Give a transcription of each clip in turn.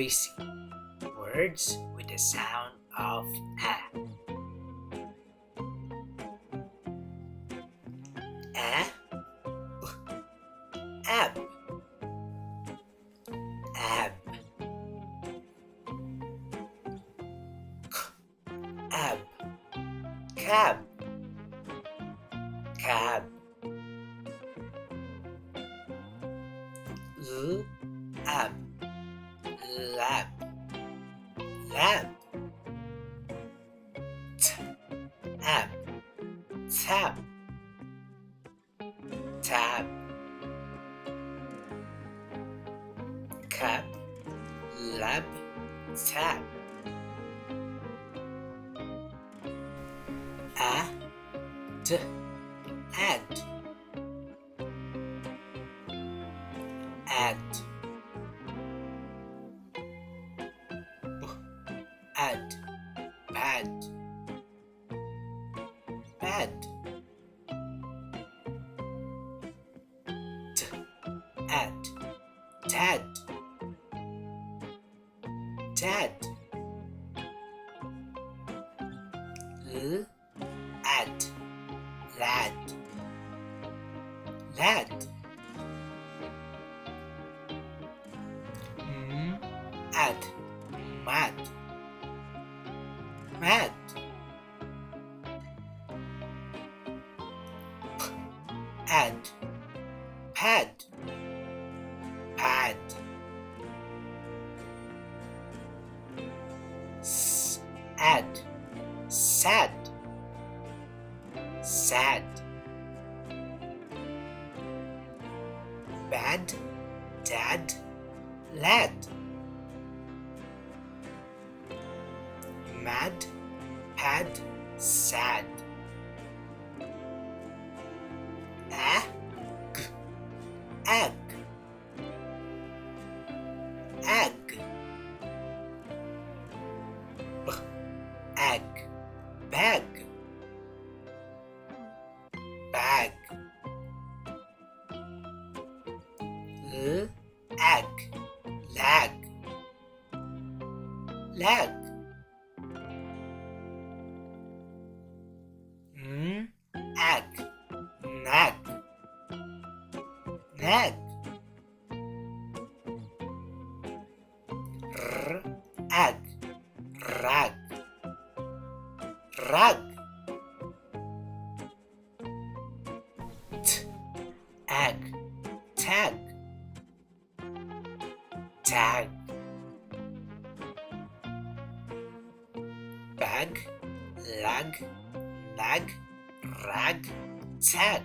CVC. Words with the sound of a. Ab. Ab. Ab. Cab. Cab. Ab. Lab. Lab. Ab. Tab. Tab. Cab. Lab. Tab. Add. Add. Add. Add. Bad. Bad. Add. Dad. Dad. Add. Lad. Lad. Add. Mad. Mad. Add. Pad. Pad. Add. Sad. Sad. Bad. Dad. Lad. Mad. Pad. Sad. Egg. Egg. Egg. Bag. Bag. Egg. Lag. Lag. Egg. Nag. Nag. Egg. Rag. Rag. Egg. Tag. Tag. Bag. Lag. Nag. Rag. Tag.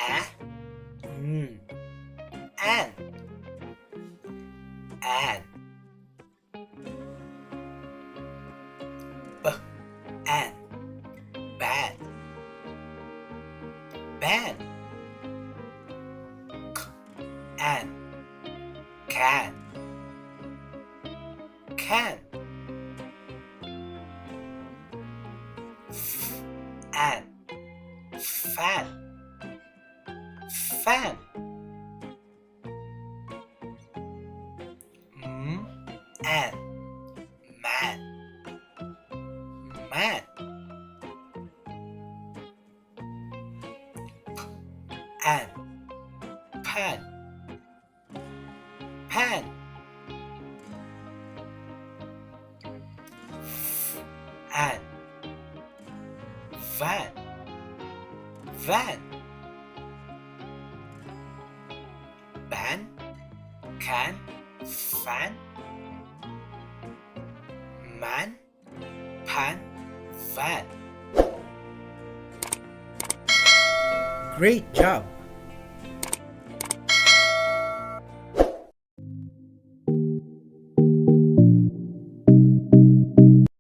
An. An. An. Ban. Ban. An. Can. Can. An. Fan. Fan. An. Man. Man. An. Pan. Pan. An. Van. Van. Ban. Can. Fan. Man. Pan. Van. Great job!